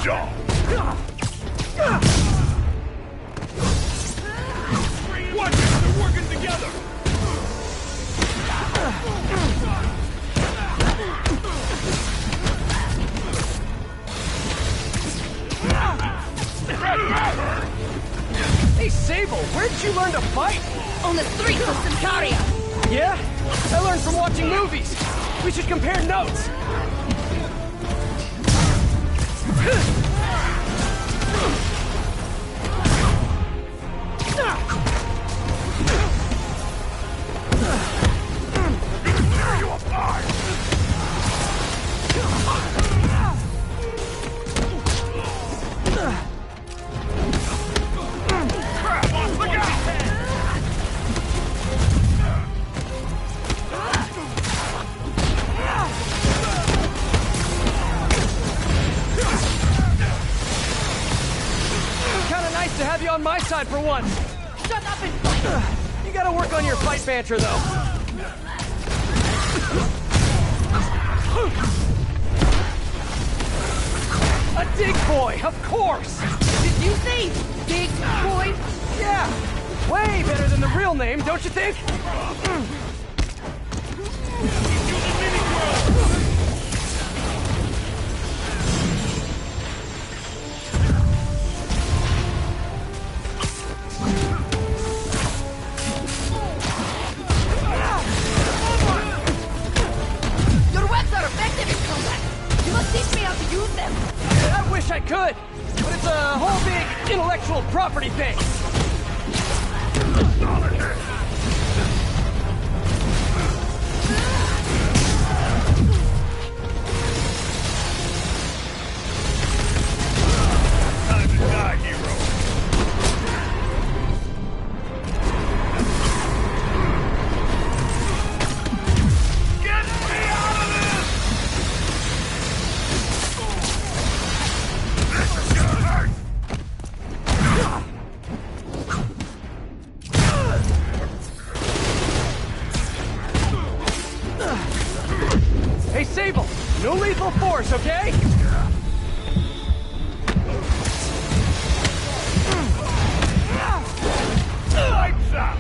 job. Watch it, they're working together. Hey, Sable, where'd you learn to fight? On the streets of Sicaria. Yeah? I learned from watching movies. We should compare notes. Tear you apart. Crap, look out! Kinda nice to have you on my side for once. Shut up and fight. You gotta work on your fight banter, though. A dig boy, of course! Did you say big boy? Yeah! Way better than the real name, don't you think? Your webs are effective in combat. You must teach me how to use them. I wish I could, but it's a whole big intellectual property thing. Time to die, hero. Get me out of this! This is gonna hurt! Hey, Sable, no lethal force, okay? Lights out!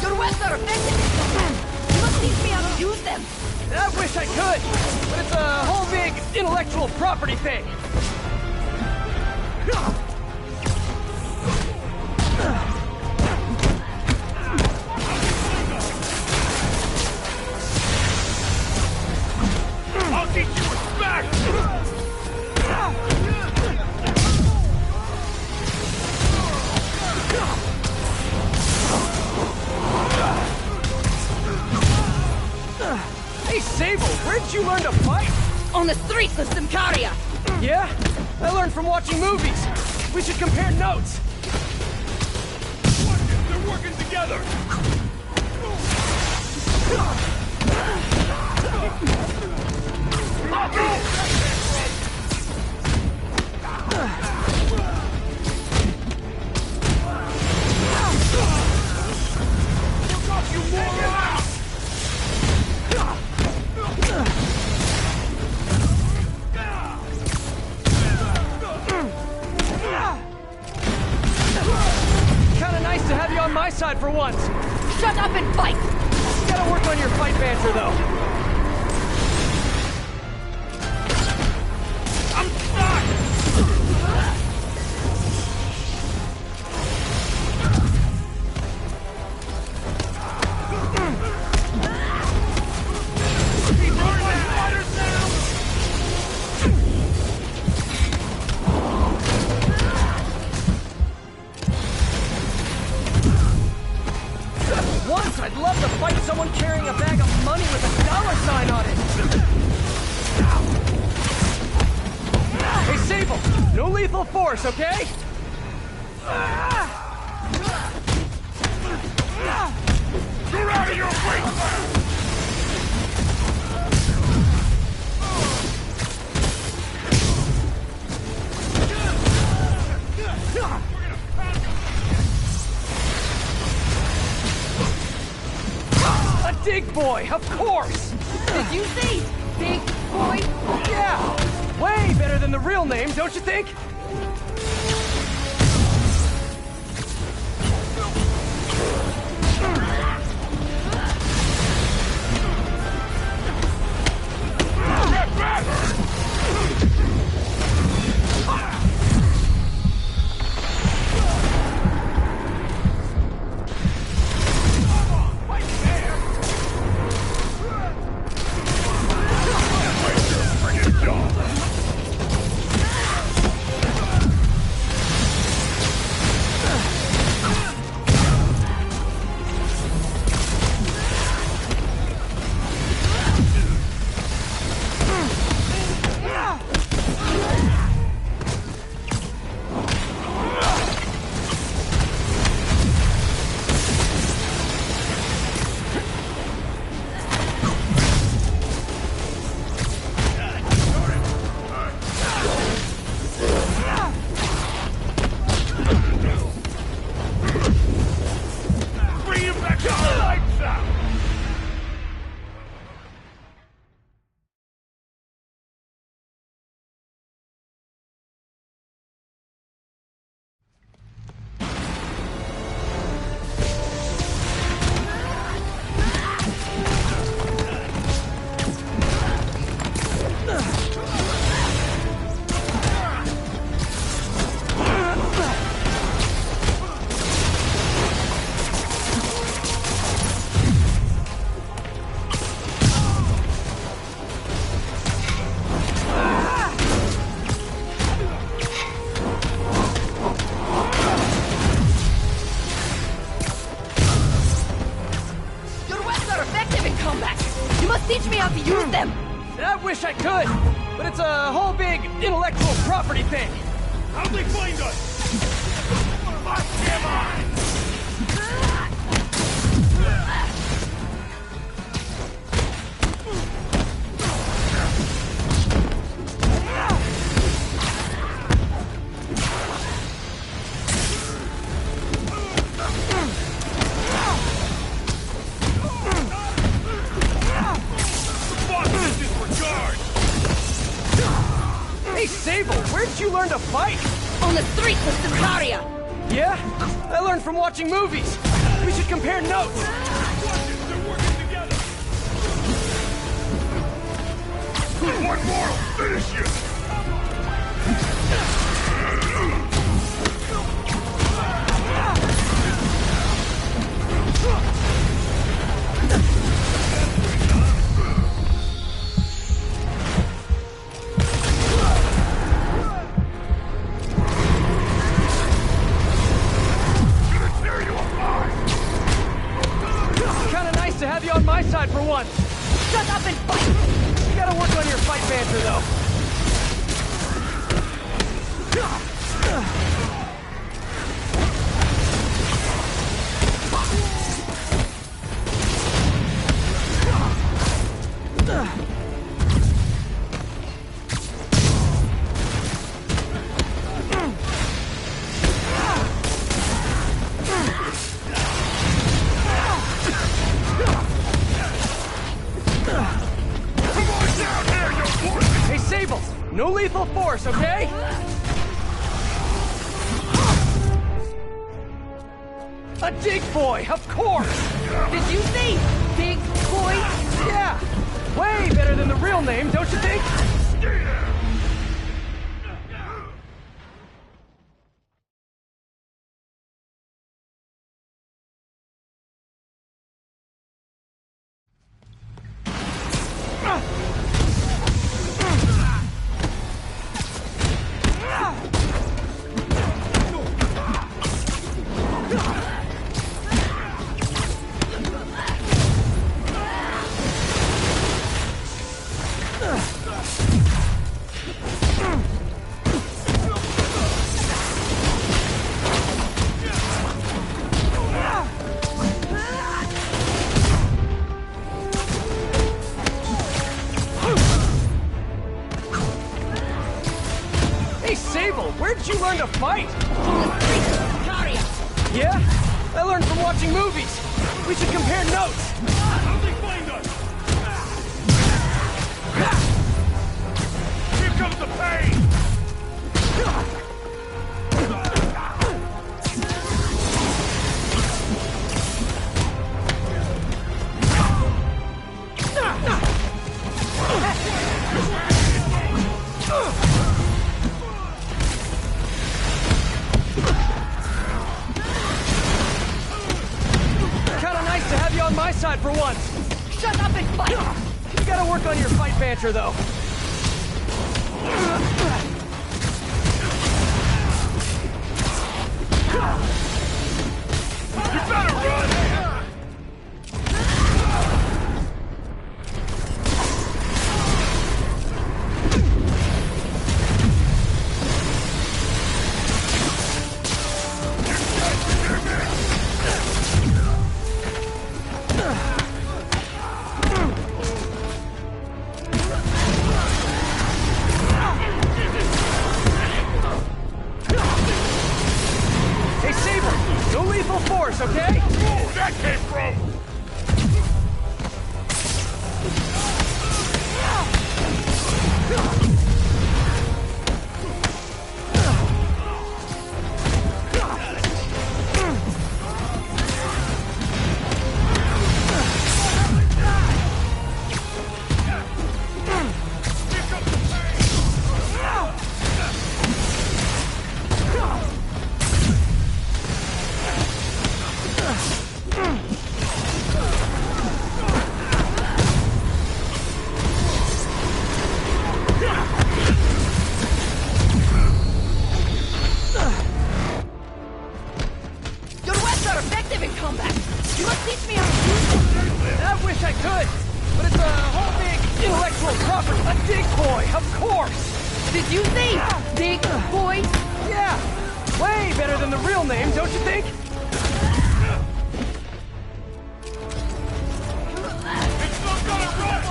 Your webs are effective in combat. You must teach me how to use them. I wish I could, but it's a whole big intellectual property thing. I'll teach you respect! Hey, Sable, where'd you learn to fight? On the streets of Sicaria. Yeah? I learned from watching movies. We should compare notes. Watch it, they're working together! Kinda nice to have you on my side for once. Shut up and fight. You gotta work on your fight banter, though. I'm stuck! I'd love to fight someone carrying a bag of money with a dollar sign on it. Hey, Sable, no lethal force, okay? You're out of your way! A dig boy, of course! Did you say big boy? Yeah! Way better than the real name, don't you think? Teach me how to use them! I wish I could, but it's a whole big intellectual property thing. How'd they find us? What am I? Hey, Sable, where did you learn to fight? On the streets of Sicaria! Yeah? I learned from watching movies. We should compare notes. They're working together. One more will finish you. To have you on my side for once. Shut up and fight! You gotta work on your fight banter, though. No lethal force, okay? A dig boy, of course! Did you say big boy? Yeah! Way better than the real name, don't you think? where'd you learn to fight? On the streets of Sicaria. Yeah? I learned from watching movies. We should compare notes. Only find us! Here comes the pain! Kinda nice to have you on my side for once. Shut up and fight. You gotta work on your fight banter, though. You better run! Hey, Saber, no lethal force, okay? Whoa, that came from! Your webs are effective in combat. You must teach me how to use them. I wish I could, but it's a whole big intellectual property. A dig boy, of course. Did you say dig boy? Yeah, way better than the real name, don't you think? It's not gonna run!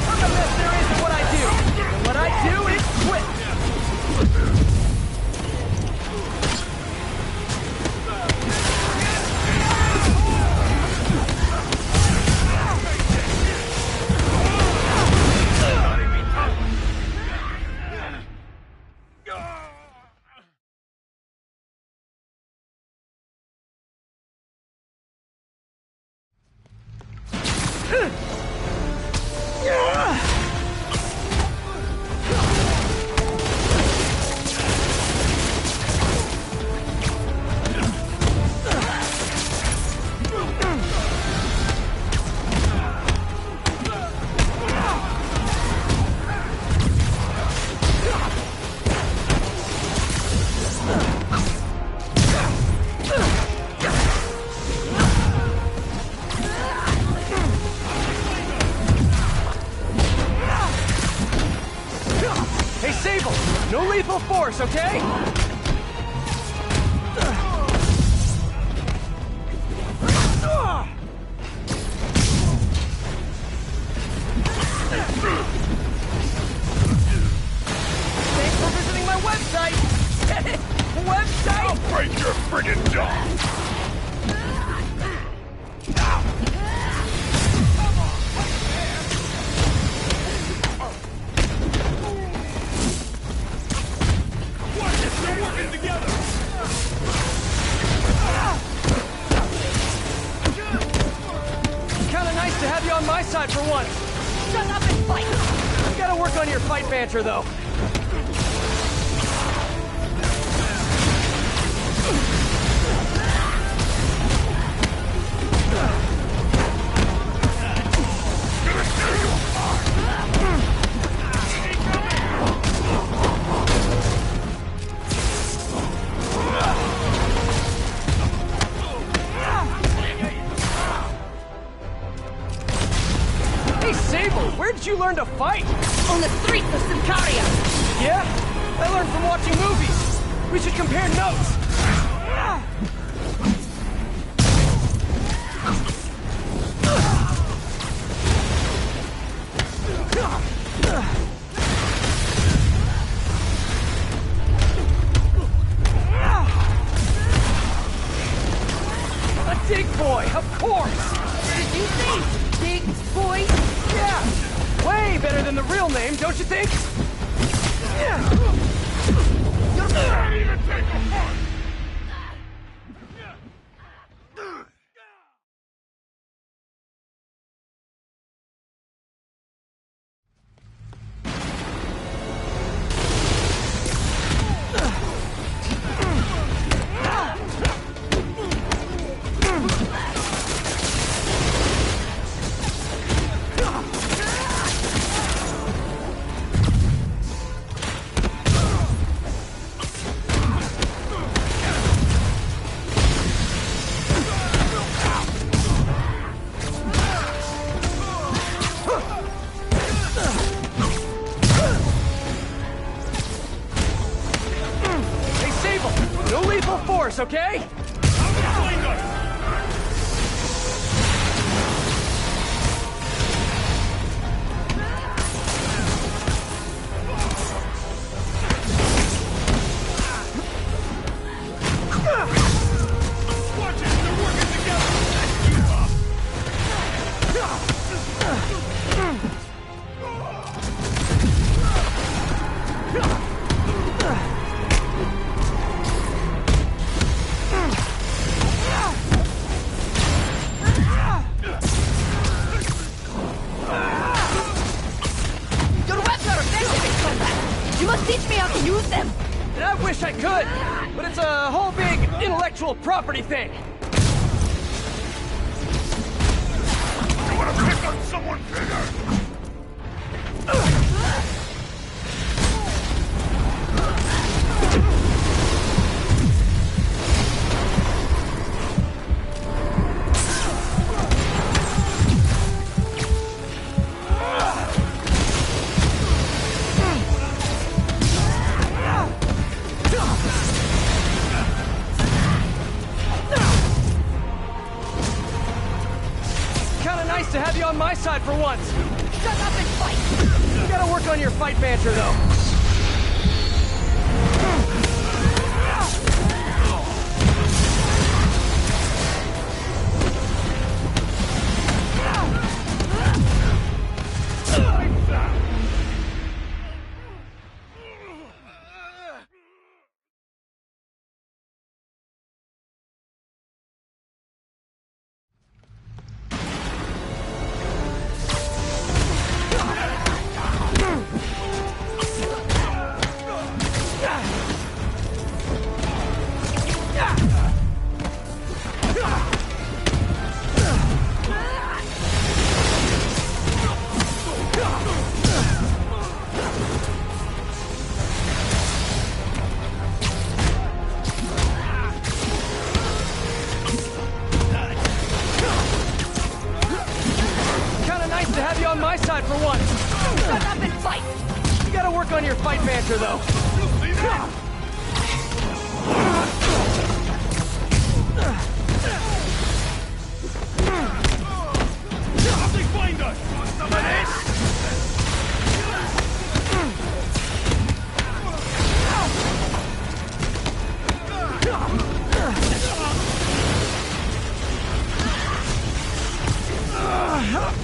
I'm the best there is at what I do. And what I do is quit. Hey, Sable, no lethal force, okay? Thanks for visiting my website. Website? I'll break your friggin' jaw! Watch it, they're working together! Kinda nice to have you on my side for once. Shut up and fight. You gotta work on your fight banter, though. Hey, Sable, where did you learn to fight? On the streets of Sicaria. Yeah? I learned from watching movies. We should compare notes. Dig boy, of course! Did you say big boy? Yeah! Way better than the real name, don't you think? Yeah! Can't even take a punch! Okay? Property thing. You wanna pick on someone bigger? To have you on my side for once. Shut up and fight! You gotta work on your fight banter, though. For once. Shut up and fight! You gotta work on your fight banter, though. Something find us! Want some of this?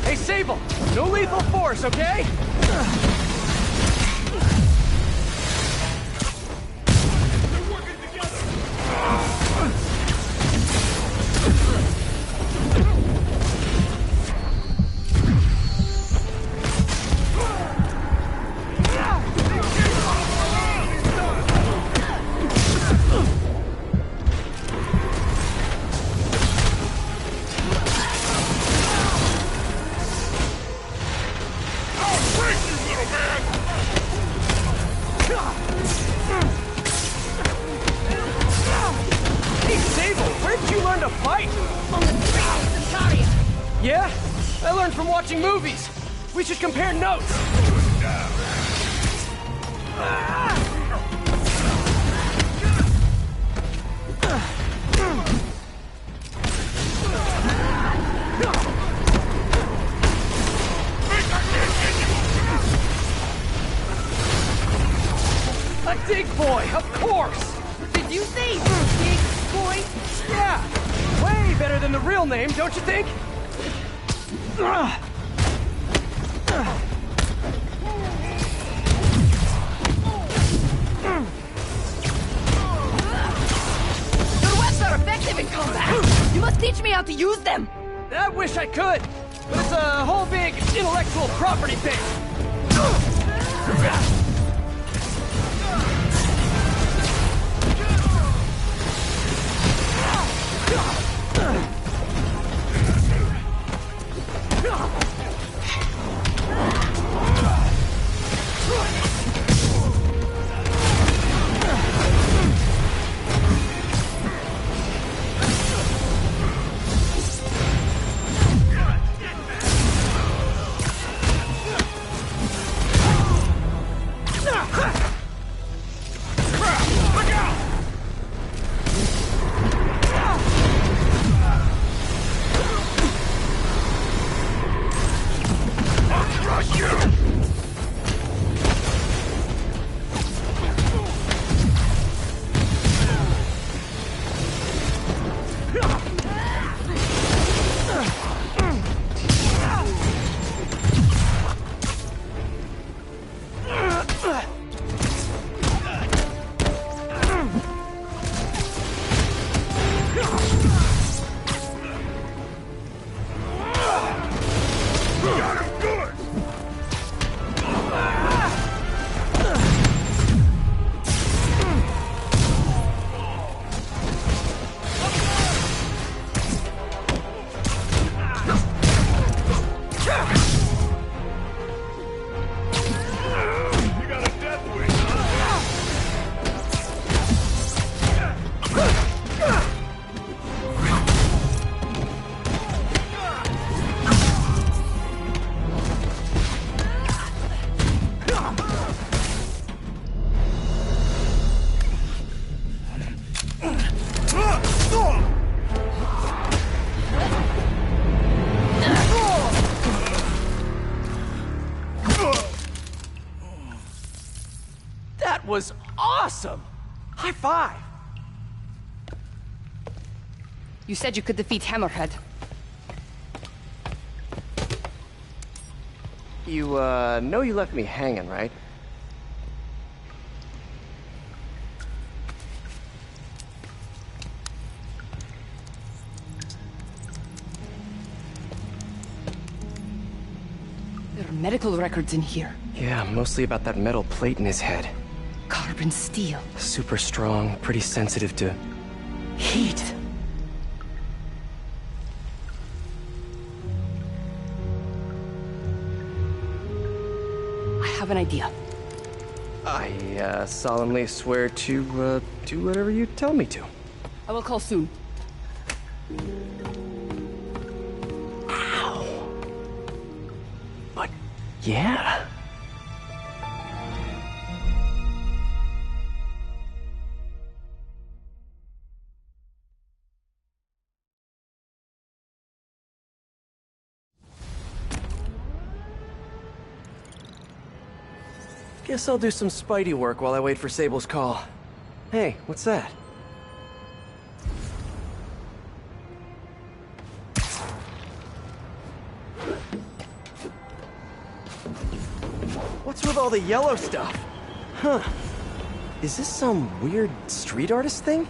Hey, Sable! No lethal force, okay? They're working together! Yeah? I learned from watching movies. We should compare notes. A dig boy, of course! Did you say big boy? Yeah! Way better than the real name, don't you think? Your webs are effective in combat. You must teach me how to use them. I wish I could, but it's a whole big intellectual property thing. That was awesome! High five! You said you could defeat Hammerhead. You, know you left me hanging, right? There are medical records in here. Yeah, mostly about that metal plate in his head. Carbon steel. Super strong, pretty sensitive to heat. I have an idea. I, solemnly swear to, do whatever you tell me to. I will call soon. Ow. But, yeah. Guess I'll do some Spidey work while I wait for Sable's call. Hey, what's that? What's with all the yellow stuff? Huh. Is this some weird street artist thing?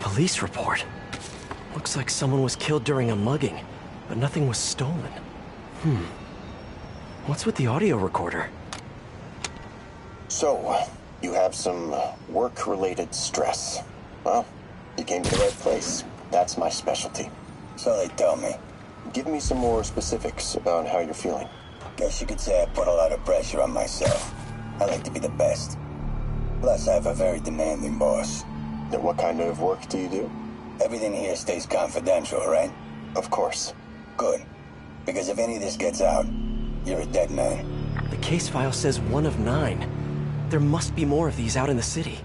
Police report. Looks like someone was killed during a mugging, but nothing was stolen. What's with the audio recorder? So, you have some work-related stress. Well, you came to the right place. That's my specialty. So they tell me. Give me some more specifics about how you're feeling. Guess you could say I put a lot of pressure on myself. I like to be the best. Plus, I have a very demanding boss. And what kind of work do you do? Everything here stays confidential, right? Of course. Good. Because if any of this gets out, you're a dead man. The case file says 1 of 9. There must be more of these out in the city.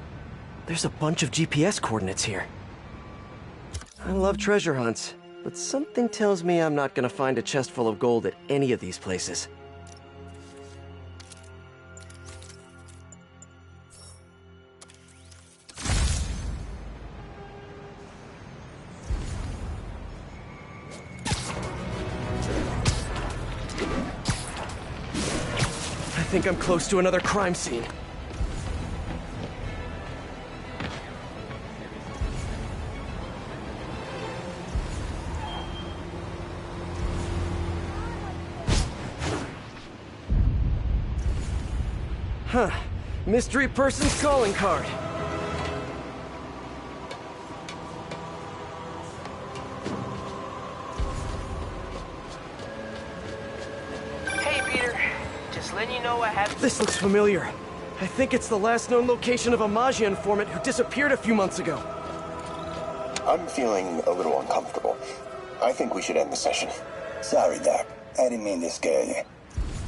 There's a bunch of GPS coordinates here. I love treasure hunts, but something tells me I'm not gonna find a chest full of gold at any of these places. I think I'm close to another crime scene. Huh. Mystery person's calling card. Hey, Peter. Just letting you know I have... This looks familiar. I think it's the last known location of a Maggia informant who disappeared a few months ago. I'm feeling a little uncomfortable. I think we should end the session. Sorry, Doc. I didn't mean to scare you.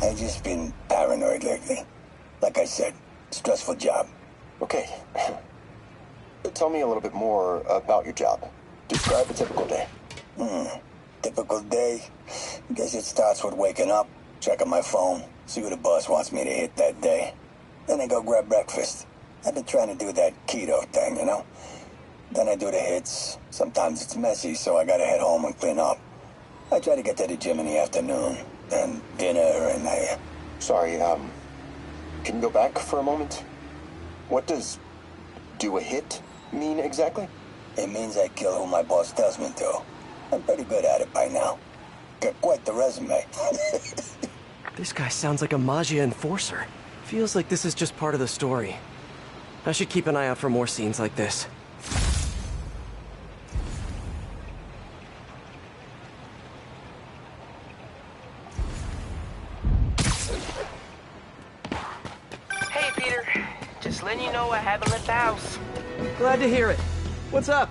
I've just been paranoid lately. Like I said, stressful job. Okay. Tell me a little bit more about your job. Describe a typical day. Typical day? Guess it starts with waking up, checking my phone, see who the boss wants me to hit that day. Then I go grab breakfast. I've been trying to do that keto thing, you know? Then I do the hits. Sometimes it's messy, so I gotta head home and clean up. I try to get to the gym in the afternoon, then dinner, and I... Sorry, can you go back for a moment? What does do a hit mean exactly? It means I kill who my boss tells me to. I'm pretty good at it by now. Got quite the resume. This guy sounds like a Maggia enforcer. Feels like this is just part of the story. I should keep an eye out for more scenes like this. Hey, Peter. Just letting you know I haven't left the house. Glad to hear it. What's up?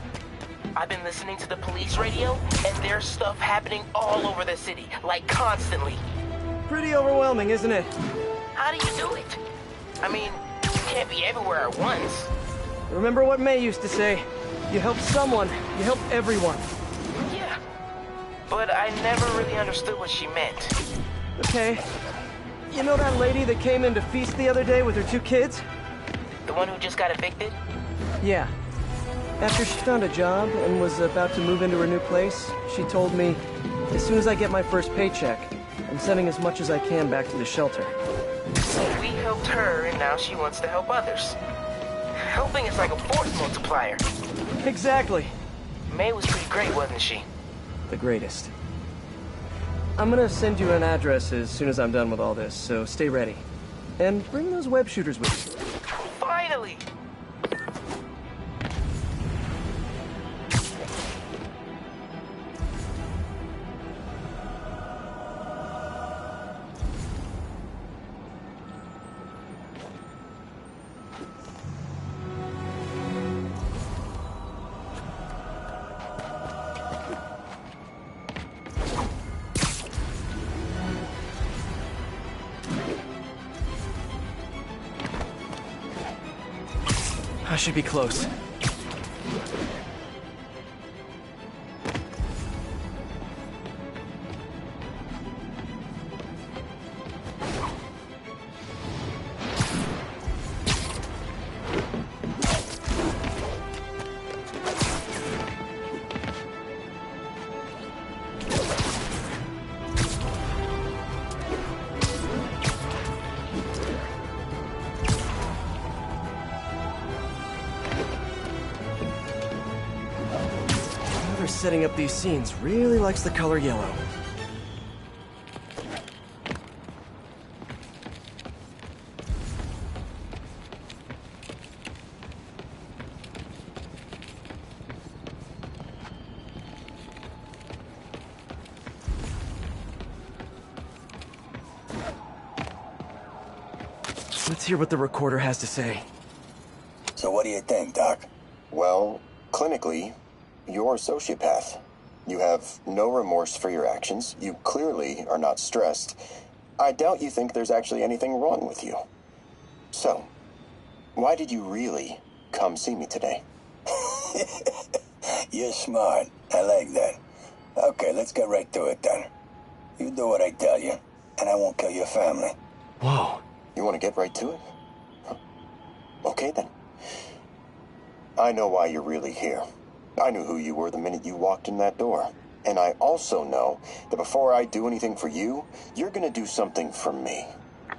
I've been listening to the police radio, and there's stuff happening all over the city, like constantly. Pretty overwhelming, isn't it? How do you do it? I mean, you can't be everywhere at once. Remember what May used to say? You help someone, you help everyone. Yeah, but I never really understood what she meant. Okay. You know that lady that came in to feast the other day with her 2 kids? The one who just got evicted? Yeah. After she found a job and was about to move into her new place, she told me, as soon as I get my first paycheck, I'm sending as much as I can back to the shelter. So we helped her, and now she wants to help others. Helping is like a force multiplier. Exactly. May was pretty great, wasn't she? The greatest. I'm gonna send you an address as soon as I'm done with all this, so stay ready. And bring those web shooters with you. Finally! I should be close. Whoever's setting up these scenes really likes the color yellow. Let's hear what the recorder has to say. So what do you think, Doc? Well, clinically, you're a sociopath. You have no remorse for your actions. You clearly are not stressed. I doubt you think there's actually anything wrong with you. So, why did you really come see me today? You're smart. I like that. Okay, let's get right to it then. You do what I tell you, and I won't kill your family. Whoa. You want to get right to it? Huh. Okay then. I know why you're really here. I knew who you were the minute you walked in that door. And I also know that before I do anything for you, you're gonna do something for me.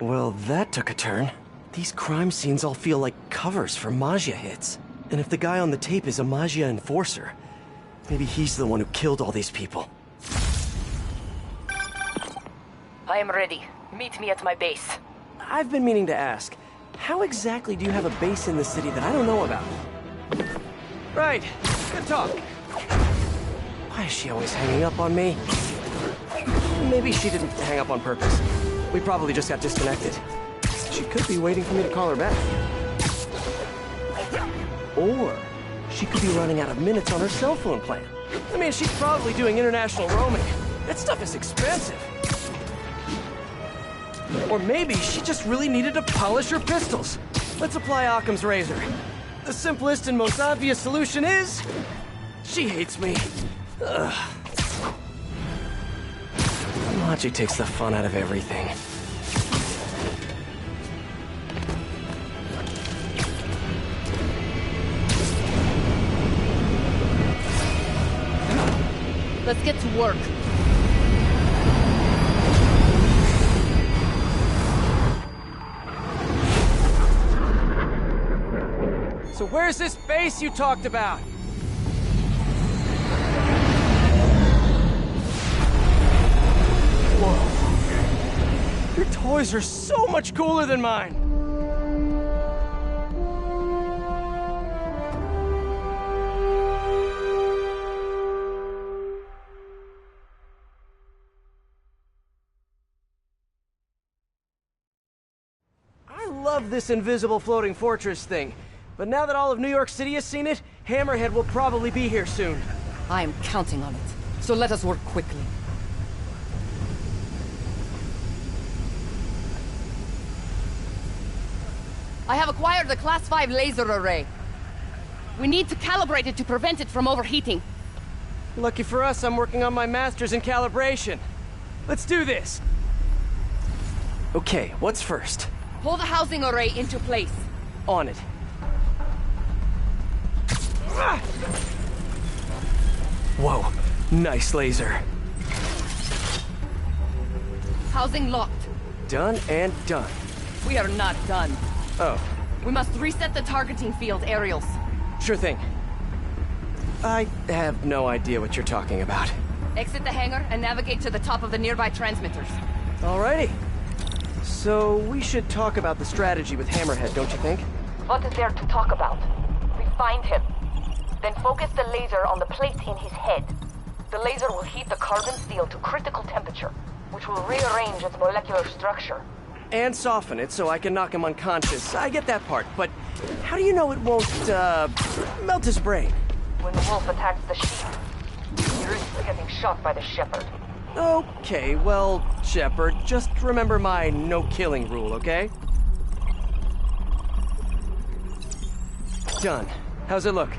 Well, that took a turn. These crime scenes all feel like covers for Maggia hits. And if the guy on the tape is a Maggia enforcer, maybe he's the one who killed all these people. I am ready. Meet me at my base. I've been meaning to ask, how exactly do you have a base in the city that I don't know about? Right. Good talk. Why is she always hanging up on me? Maybe she didn't hang up on purpose. We probably just got disconnected. She could be waiting for me to call her back. Or she could be running out of minutes on her cell phone plan. I mean, she's probably doing international roaming. That stuff is expensive. Or maybe she just really needed to polish her pistols. Let's apply Occam's razor. The simplest and most obvious solution is... she hates me. Ugh. Machi takes the fun out of everything. Let's get to work. So where's this base you talked about? Whoa. Your toys are so much cooler than mine. I love this invisible floating fortress thing. But now that all of New York City has seen it, Hammerhead will probably be here soon. I am counting on it. So let us work quickly. I have acquired the Class 5 laser array. We need to calibrate it to prevent it from overheating. Lucky for us, I'm working on my master's in calibration. Let's do this. Okay, what's first? Pull the housing array into place. On it. Whoa, nice laser. Housing locked. Done and done. We are not done. Oh, We must reset the targeting field aerials. sure thing. I have no idea what you're talking about. Exit the hangar and navigate to the top of the nearby transmitters. Alrighty. So, we should talk about the strategy with Hammerhead, don't you think? What is there to talk about? We find him. Then focus the laser on the plate in his head. The laser will heat the carbon steel to critical temperature, which will rearrange its molecular structure. And soften it so I can knock him unconscious. I get that part, but how do you know it won't, melt his brain? When the wolf attacks the sheep, he risks getting shot by the shepherd. Okay, well, Shepard, just remember my no-killing rule, okay? Done. How's it look?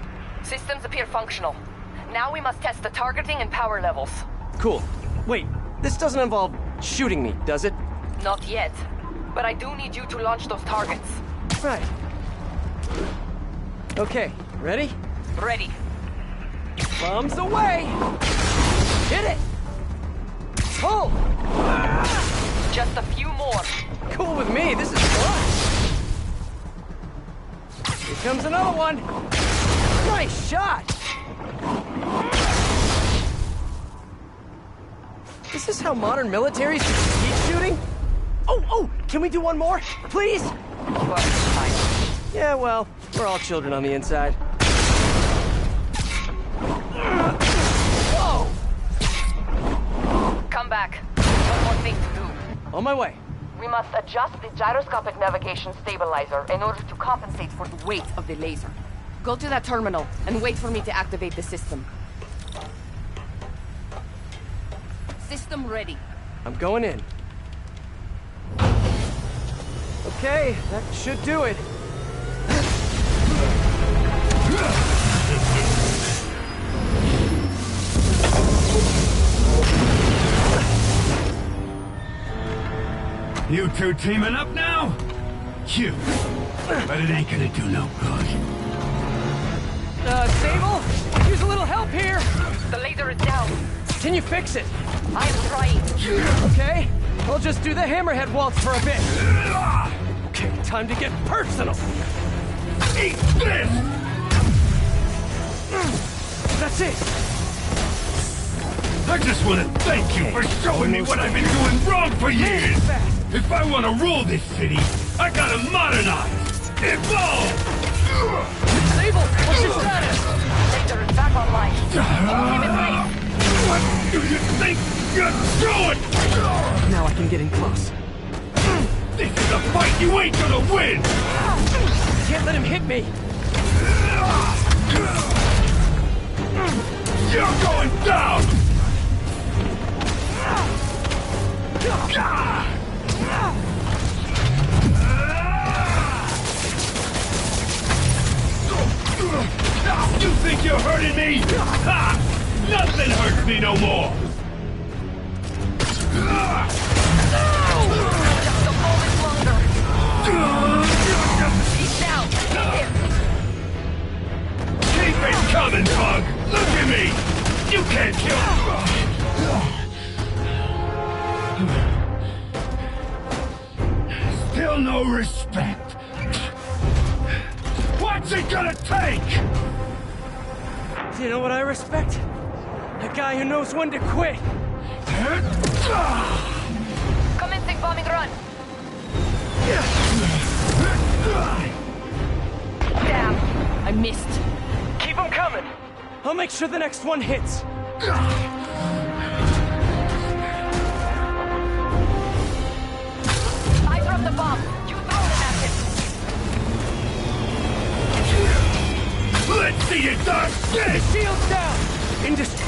Systems appear functional. Now we must test the targeting and power levels. Cool. Wait, this doesn't involve shooting me, does it? Not yet. But I do need you to launch those targets. Right. Okay, ready? Ready. Bombs away! Hit it! Pull! Just a few more. Cool with me, this is fun! Here comes another one! Nice shot! Is this how modern militaries keep shooting? Oh, can we do one more? Please? Yeah, well, we're all children on the inside. Whoa! Come back. One more thing to do. On my way. We must adjust the gyroscopic navigation stabilizer in order to compensate for The weight of the laser. Go to that terminal and wait for me to activate the system. System ready. I'm going in. Okay, that should do it. You two teaming up now? Cute. But it ain't gonna do no good. Sable? Use a little help here. The laser is down. Can you fix it? I am trying. Okay, I'll just do the hammerhead waltz for a bit. Okay, time to get personal. Eat this! That's it. I just want to thank you for showing me what I've been doing wrong for years! If I want to rule this city, I gotta modernize! Evolve! Sable, what's your status? Laser is back online. Hold him in place. What do you think you're doing? Now I can get in close. This is a fight you ain't gonna win! Can't let him hit me. You're going down! You think you're hurting me? Ha! Nothing hurts me no more! Just a moment longer. He's down. Hit him. Keep it coming, Bug! Look at me! You can't kill... Still no respect. What's it gonna take? You know what I respect? A guy who knows when to quit. Commencing bombing run. Damn. I missed. Keep him coming. I'll make sure the next one hits. I dropped the bomb. You throw it at him. Let's see you done this! Shield's down.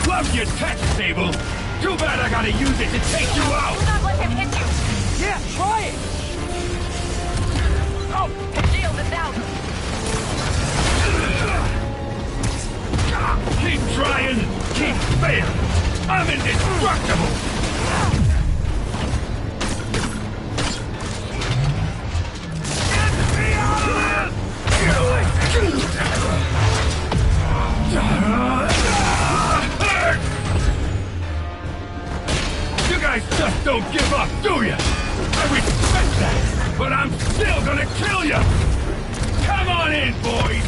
Love your tech, Sable. Too bad I gotta use it to take you out. Do not let him hit you. Yeah, try it. Oh, his shield is down. Keep trying, keep fair. I'm indestructible. Get me out of here! You guys just don't give up, do you? I respect that, but I'm still gonna kill you! Come on in, boys!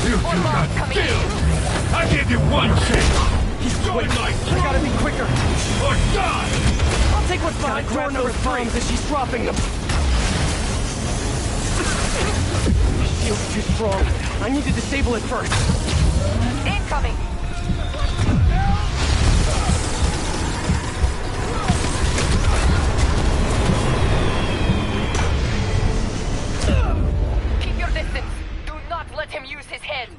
You two got skills! I give you one chance! Join my I gotta be quicker. or die! I'll take what's behind door number 3 as she's dropping them. Shield's too strong. I need to disable it first. Incoming. Keep your distance. Do not let him use his head.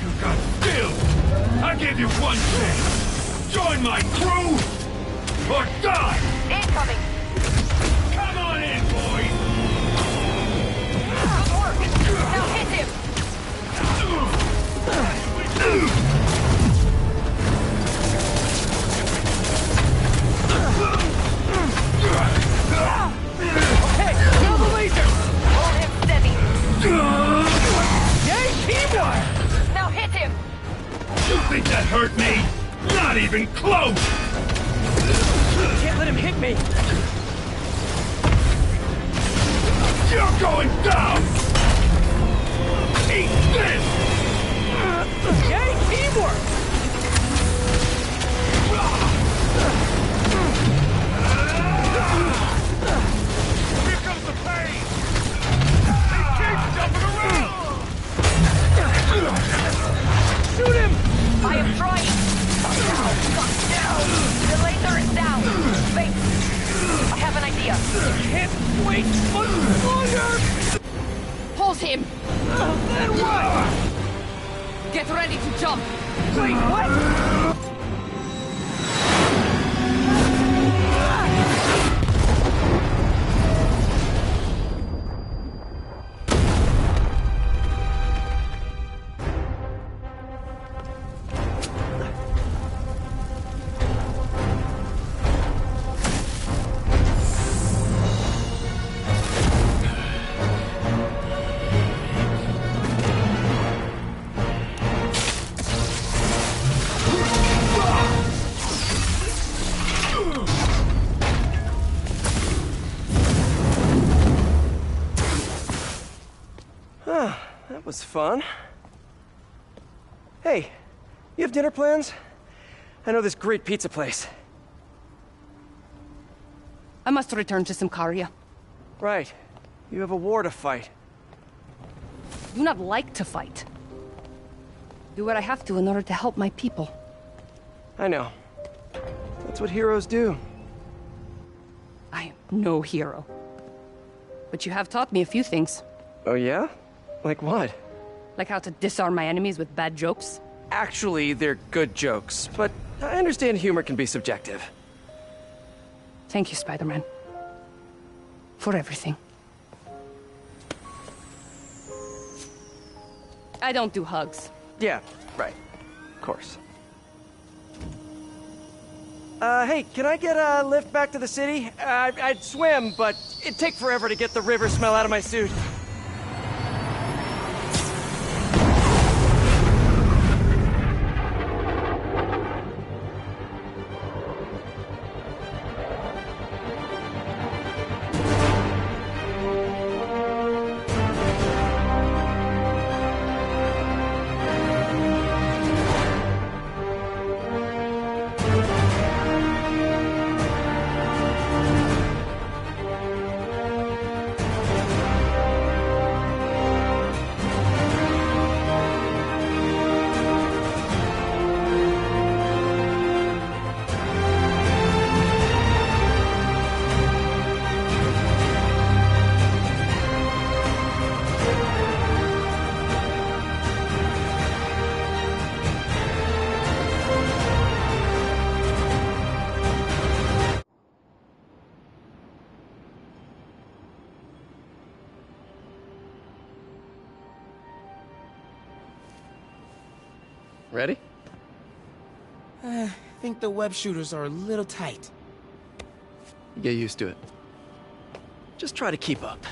You got skills! I give you one chance! Join my crew or die! Incoming. Come on in, boys! Good work. Now hit him. Hey, kill the laser! Hold him steady. Yay, teamwork! Now hit him. You think that hurt me? Not even close! Can't let him hit me. You're going down! Eat this! Yay, teamwork! Here comes the pain! He keeps jumping around! Shoot him! I am trying. Down. The laser is down. Wait. I have an idea. Can't wait much longer! Hold him! Then what? Get ready to jump! Wait, what? That was fun. Hey, you have dinner plans? I know this great pizza place. I must return to Simcaria. Right. You have a war to fight. I do not like to fight. Do what I have to in order to help my people. I know. That's what heroes do. I am no hero. But you have taught me a few things. Oh yeah? Like what? Like how to disarm my enemies with bad jokes. Actually, they're good jokes, but I understand humor can be subjective. Thank you, Spider-Man. For everything. I don't do hugs. Yeah, right. Of course. Hey, can I get a lift back to the city? I'd swim, but it'd take forever to get the river smell out of my suit. Ready? I think the web shooters are a little tight. Get used to it. Just try to keep up.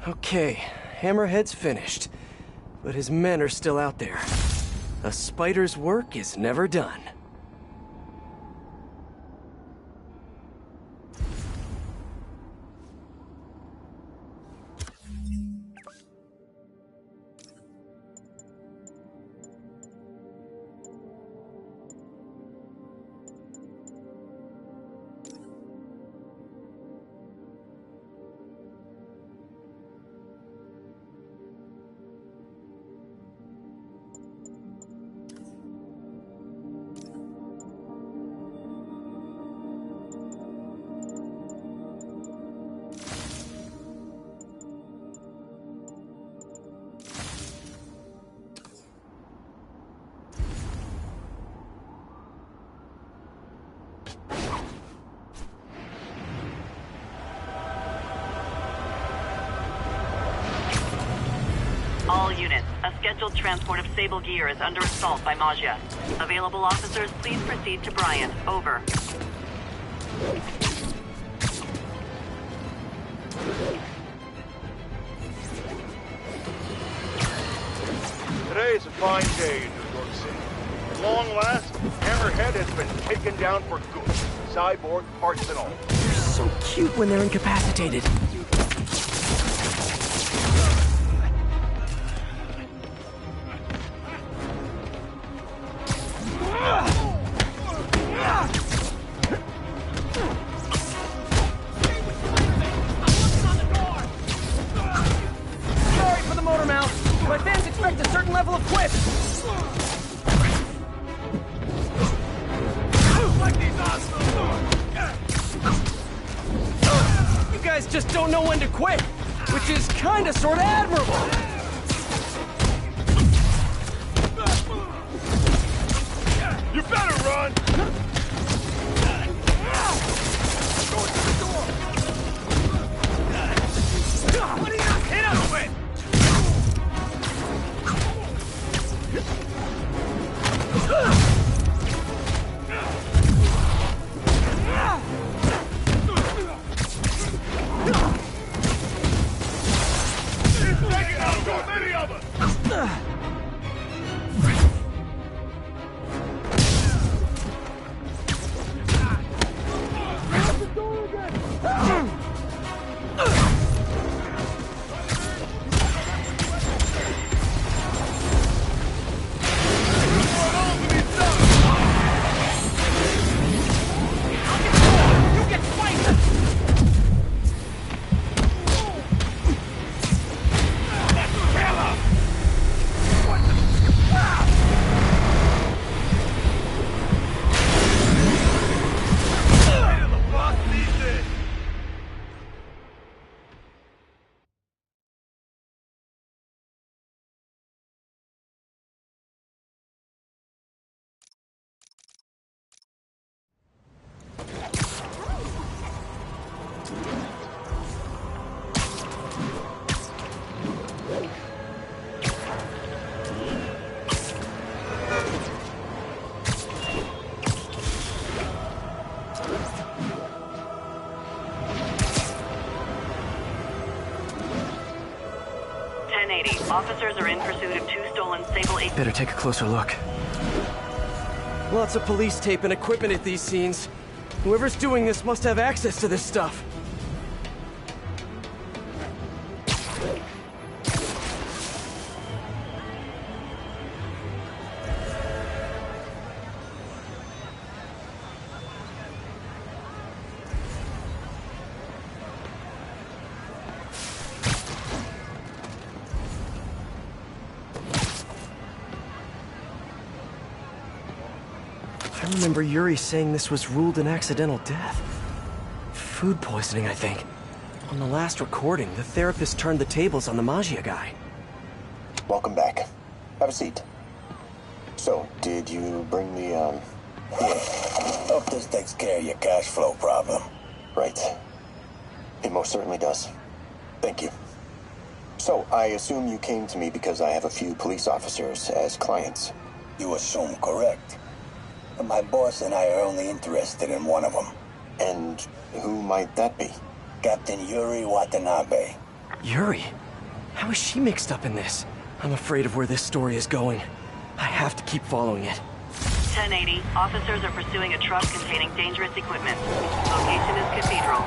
Okay, Hammerhead's finished, but his men are still out there. A spider's work is never done. All units, a scheduled transport of Sable gear is under assault by Maggia. Available officers, please proceed to Bryan. Over. Today's a fine day in New York City. At long last, Hammerhead has been taken down for good. Cyborg parts and all. They're so cute when they're incapacitated. a certain level of quip. Like these assholes! You guys just don't know when to quit, which is kinda sorta admirable. You better run! Going to the door! What are you hit us with? Take it out! So many of us! Officers are in pursuit of 2 stolen Sable 8. Better take a closer look. Lots of police tape and equipment at these scenes. Whoever's doing this must have access to this stuff. I remember Yuri saying this was ruled an accidental death. Food poisoning, I think. On the last recording, the therapist turned the tables on the Magia guy. Welcome back. Have a seat. So, did you bring the, Yeah. Hope this takes care of your cash flow problem. Right. It most certainly does. Thank you. So, I assume you came to me because I have a few police officers as clients. You assume correct. But my boss and I are only interested in one of them. And who might that be? Captain Yuri Watanabe. Yuri? How is she mixed up in this? I'm afraid of where this story is going. I have to keep following it. 1080. Officers are pursuing a truck containing dangerous equipment. Location is Cathedral.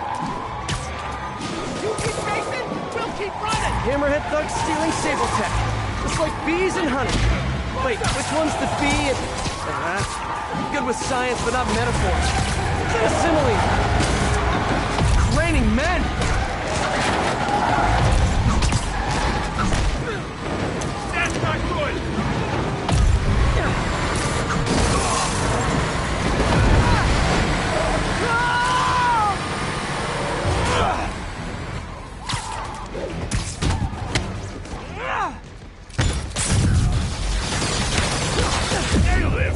You keep racing, we'll keep running! Hammerhead thugs stealing Sable Tech. Just like bees and honey. Wait, which one's the bee and... I'm good with science, but not metaphors. Is that a simile? Raining men! That's not good! Nail him!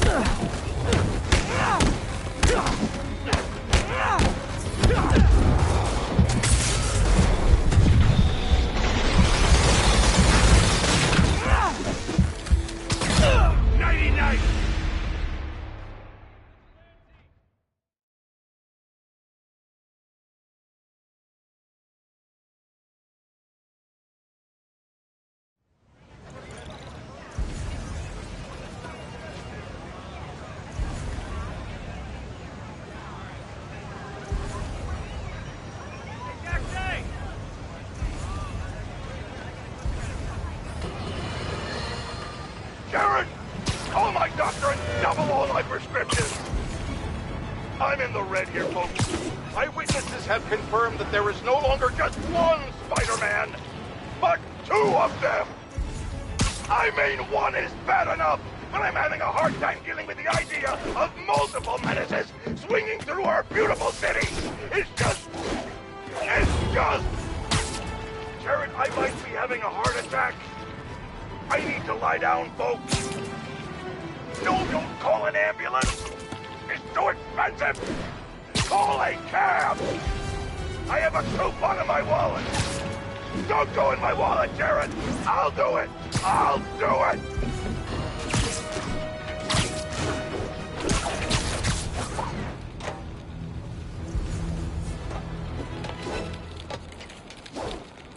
Sharon, call my doctor and double all my prescriptions. I'm in the red here, folks. Eyewitnesses have confirmed that there is no longer just one Spider-Man, but 2 of them. I mean, one is bad enough, but I'm having a hard time dealing with the idea of multiple menaces swinging through our beautiful city. It's just... Jared, I might be having a heart attack. I need to lie down, folks. No, don't call an ambulance. It's too expensive. Call a cab. I have a coupon in my wallet. Don't go in my wallet, Jared. I'll do it. I'll do it.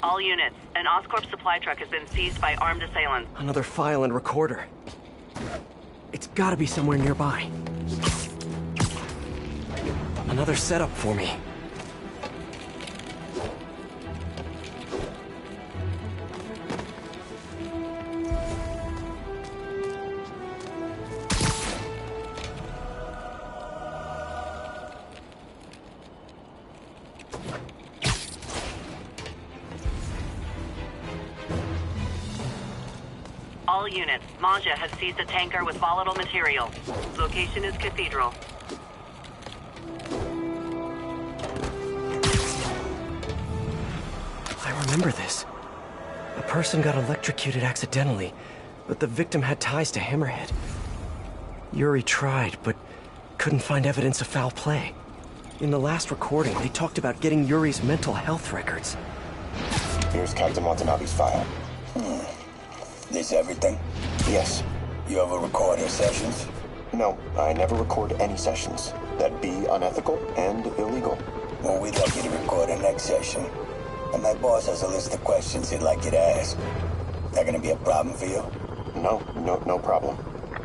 All units, an Oscorp supply truck has been seized by armed assailants. Another file and recorder. It's gotta be somewhere nearby. Another setup for me. All units, Maja has seized a tanker with volatile material. Location is Cathedral. I remember this. A person got electrocuted accidentally, but the victim had ties to Hammerhead. Yuri tried, but couldn't find evidence of foul play. In the last recording, they talked about getting Yuri's mental health records. Here's Captain Watanabe's file. This everything? Yes. You ever record her sessions? No, I never record any sessions. That'd be unethical and illegal. Well, we'd like you to record her next session. And my boss has a list of questions he'd like you to ask. That gonna be a problem for you? No problem.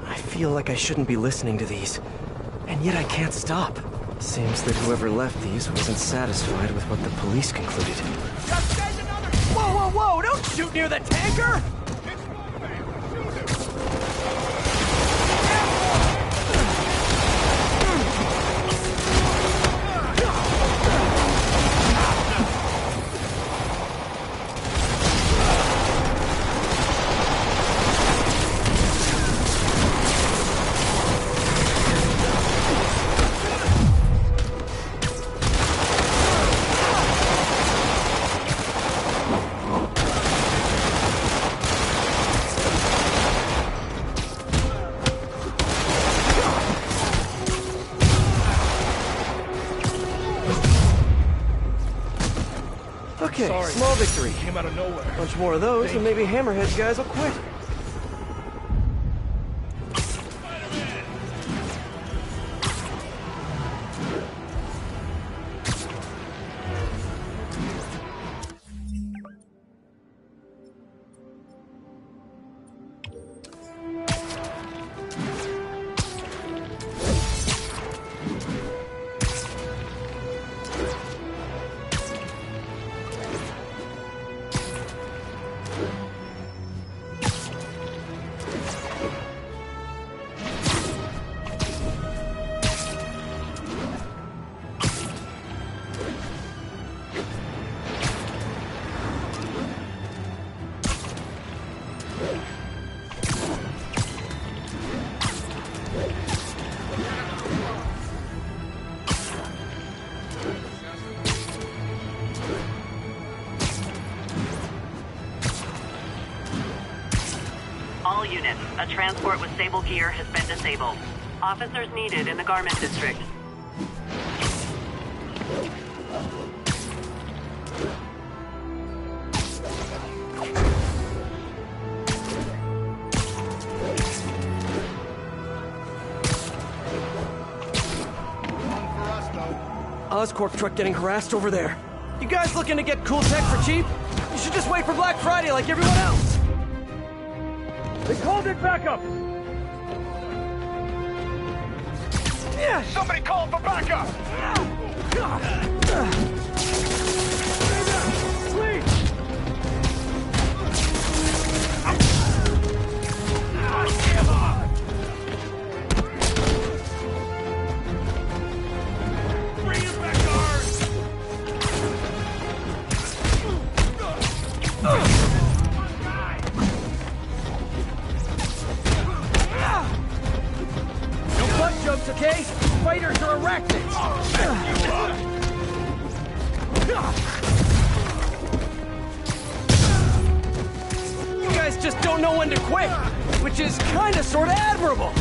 I feel like I shouldn't be listening to these, and yet I can't stop. Seems that whoever left these wasn't satisfied with what the police concluded. Whoa, whoa, whoa! Don't shoot near the tanker! Okay, Sorry. small victory. Came out of nowhere. Bunch more of those, and maybe Hammerhead's guys will quit. All units, a transport with stable gear has been disabled. Officers needed in the garment district. Oscorp truck getting harassed over there. You guys looking to get cool tech for cheap? You should just wait for Black Friday like everyone else. They called it backup! Yeah. Somebody call for backup! Please! Give up! Bring it back, guards! okay? Fighters are arachnids! You guys just don't know when to quit, which is kinda sorta admirable!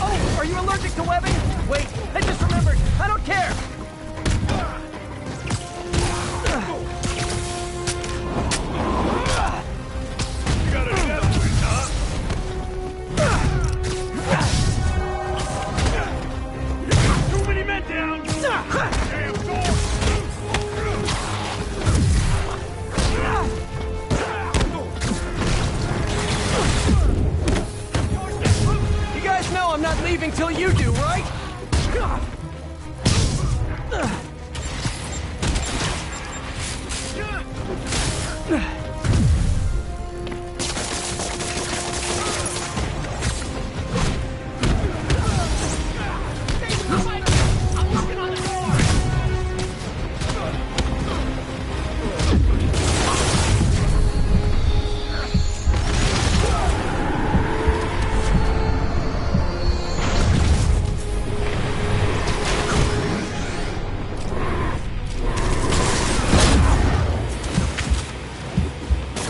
Oh, are you allergic to webbing? Wait, I just remembered. I don't care. You got a death wish, huh? Too many men down! Damn door! You guys know I'm not leaving till you do, right?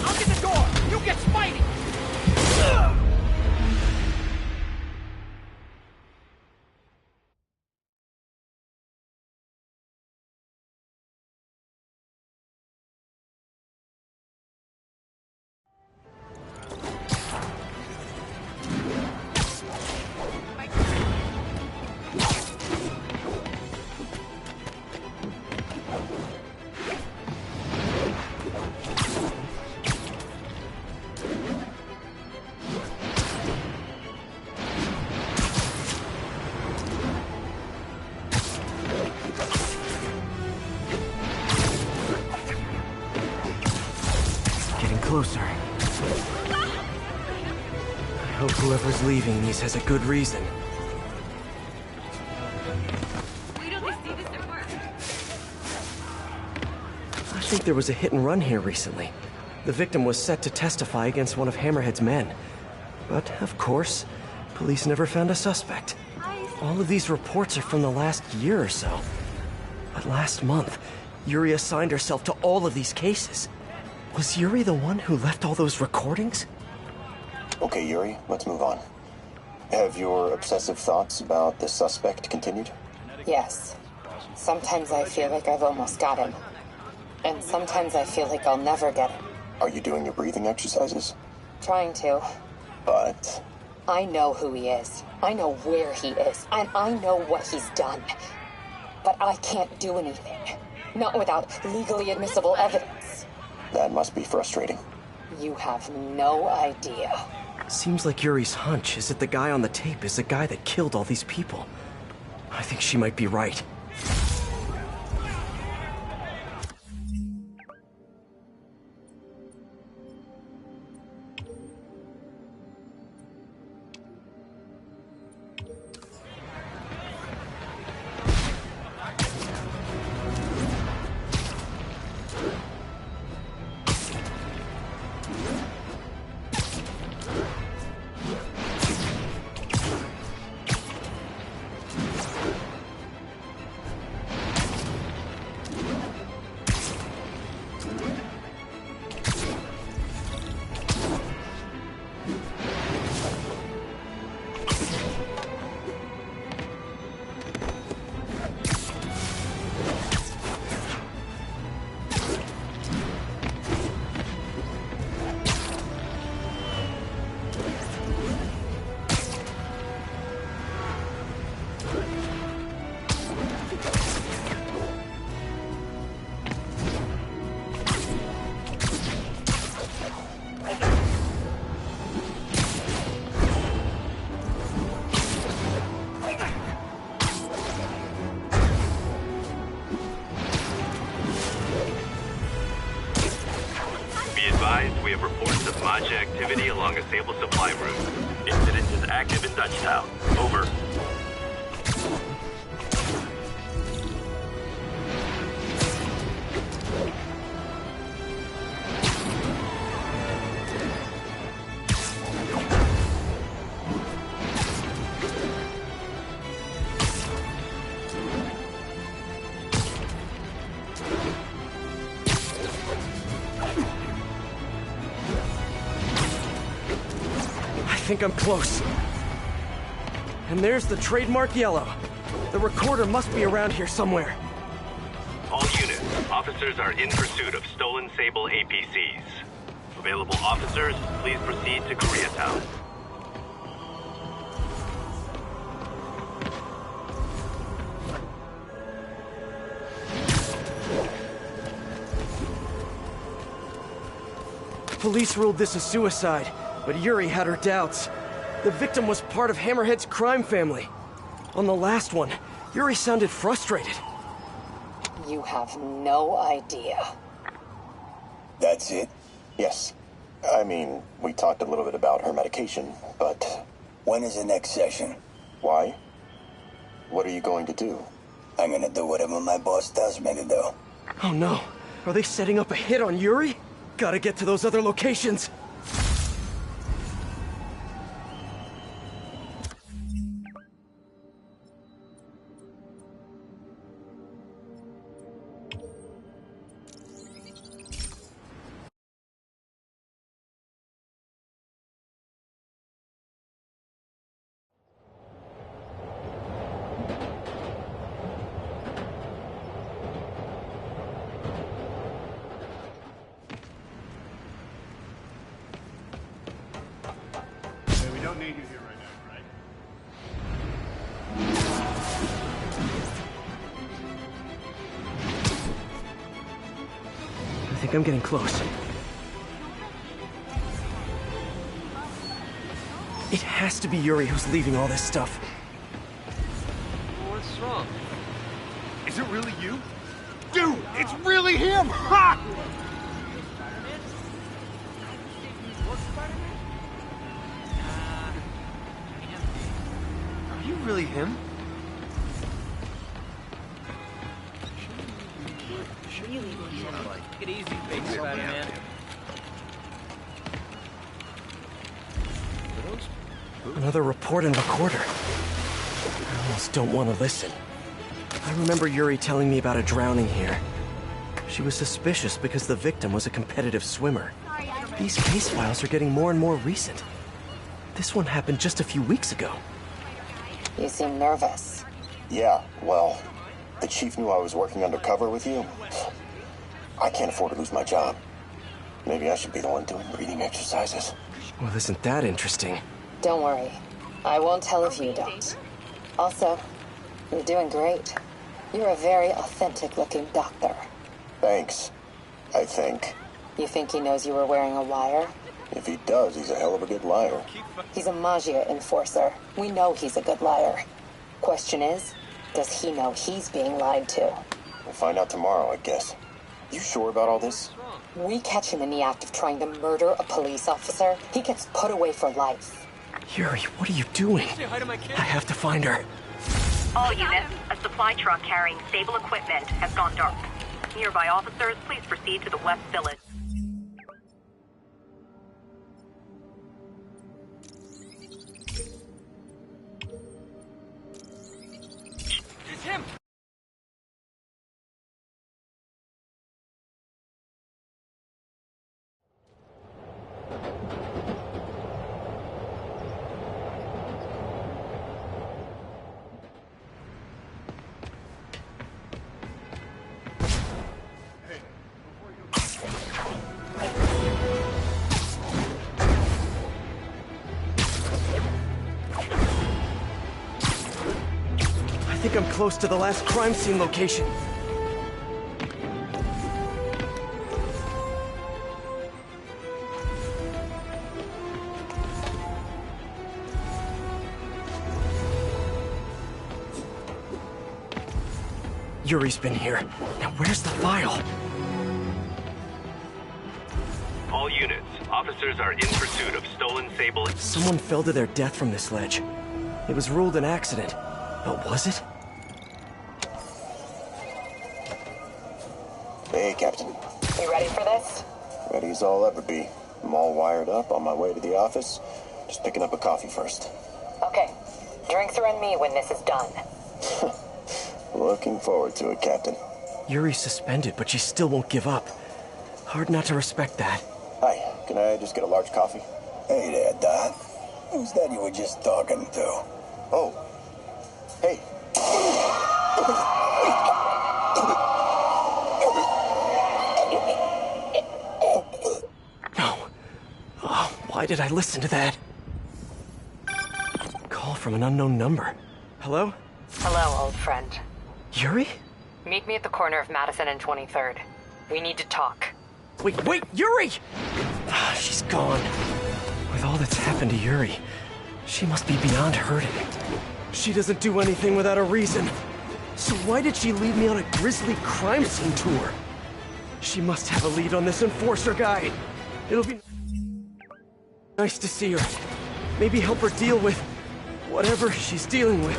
I'll get the door! You get Spidey! Getting closer. I hope whoever's leaving these has a good reason. I think there was a hit and run here recently. The victim was set to testify against one of Hammerhead's men. But, of course, police never found a suspect. All of these reports are from the last year or so. But last month, Yuri assigned herself to all of these cases. Was Yuri the one who left all those recordings? Okay, Yuri, let's move on. Have your obsessive thoughts about the suspect continued? Yes. Sometimes I feel like I've almost got him. And sometimes I feel like I'll never get him. Are you doing your breathing exercises? Trying to. But... I know who he is. I know where he is. And I know what he's done. But I can't do anything. Not without legally admissible evidence. that must be frustrating. You have no idea. Seems like Yuri's hunch is that the guy on the tape is the guy that killed all these people. I think she might be right. reports of Maja activity along a Sable supply route. Incident is active in Dutchtown. Over. I think I'm close. And there's the trademark yellow. The recorder must be around here somewhere. All units, officers are in pursuit of stolen Sable APCs. Available officers, please proceed to Koreatown. Police ruled this a suicide, but Yuri had her doubts. The victim was part of Hammerhead's crime family. On the last one, Yuri sounded frustrated. You have no idea. That's it? Yes. I mean, we talked a little bit about her medication, but... When is the next session? Why? What are you going to do? I'm gonna do whatever my boss tells me to do. Oh no. Are they setting up a hit on Yuri? Gotta get to those other locations. I think I'm getting close. It has to be Yuri who's leaving all this stuff. What's wrong? Is it really you? Dude, it's really him! Ha! Are you really him? Take it easy, big Spider-Man. Another report and recorder. I almost don't want to listen. I remember Yuri telling me about a drowning here. She was suspicious because the victim was a competitive swimmer. These case files are getting more and more recent. This one happened just a few weeks ago. You seem nervous. Yeah, well, the chief knew I was working undercover with you. I can't afford to lose my job. Maybe I should be the one doing breathing exercises. Well, isn't that interesting? Don't worry. I won't tell if you don't. Also, you're doing great. You're a very authentic-looking doctor. Thanks, I think. You think he knows you were wearing a wire? If he does, he's a hell of a good liar. He's a Magia enforcer. We know he's a good liar. Question is, does he know he's being lied to? We'll find out tomorrow, I guess. You sure about all this? We catch him in the act of trying to murder a police officer, he gets put away for life. Yuri, what are you doing? I have to find her. All units, a supply truck carrying Sable equipment has gone dark. Nearby officers, please proceed to the West Village. It's him! I think I'm close to the last crime scene location. Yuri's been here. Now where's the file? All All units, officers are in pursuit of stolen Sable. Someone fell to their death from this ledge. It was ruled an accident. But was it? Hey, Captain. You ready for this? Ready as I'll ever be. I'm all wired up, on my way to the office. Just picking up a coffee first. Okay. Drinks are on me when this is done. Looking forward to it, Captain. Yuri's suspended, but she still won't give up. Hard not to respect that. Hi, can I just get a large coffee? Hey there, Dot. Who's that you were just talking to? Oh. Hey. No. Oh, why did I listen to that? Call from an unknown number. Hello? Hello, old friend. Yuri? Meet me at the corner of Madison and 23rd. We need to talk. Wait, Yuri! Ah, she's gone. With all that's happened to Yuri, she must be beyond hurting. She doesn't do anything without a reason. So why did she leave me on a grisly crime scene tour? She must have a lead on this enforcer guy. It'll be nice to see her. Maybe help her deal with whatever she's dealing with.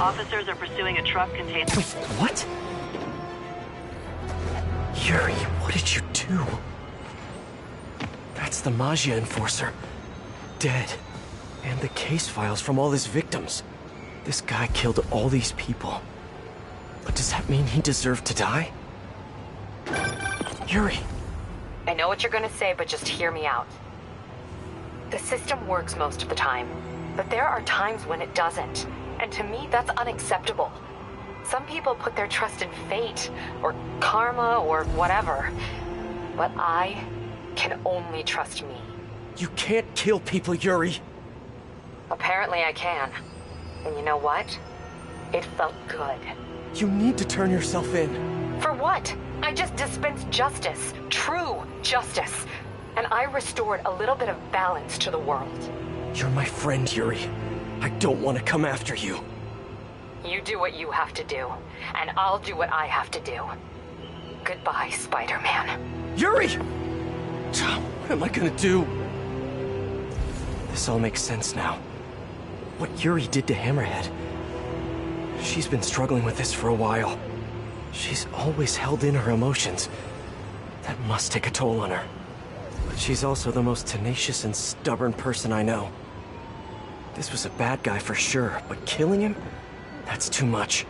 Officers are pursuing a truck containing... Wait, what? Yuri, what did you do? That's the Magia enforcer. Dead. And the case files from all his victims. This guy killed all these people. But does that mean he deserved to die? Yuri! I know what you're gonna say, but just hear me out. The system works most of the time, but there are times when it doesn't. And to me, that's unacceptable. Some people put their trust in fate, or karma, or whatever. But I can only trust me. You can't kill people, Yuri! Apparently I can. And you know what? It felt good. You need to turn yourself in. For what? I just dispensed justice. True justice. And I restored a little bit of balance to the world. You're my friend, Yuri. I don't want to come after you. You do what you have to do, and I'll do what I have to do. Goodbye, Spider-Man. Yuri! What am I gonna do? This all makes sense now. What Yuri did to Hammerhead. She's been struggling with this for a while. She's always held in her emotions. That must take a toll on her. But she's also the most tenacious and stubborn person I know. This was a bad guy for sure, but killing him? That's too much.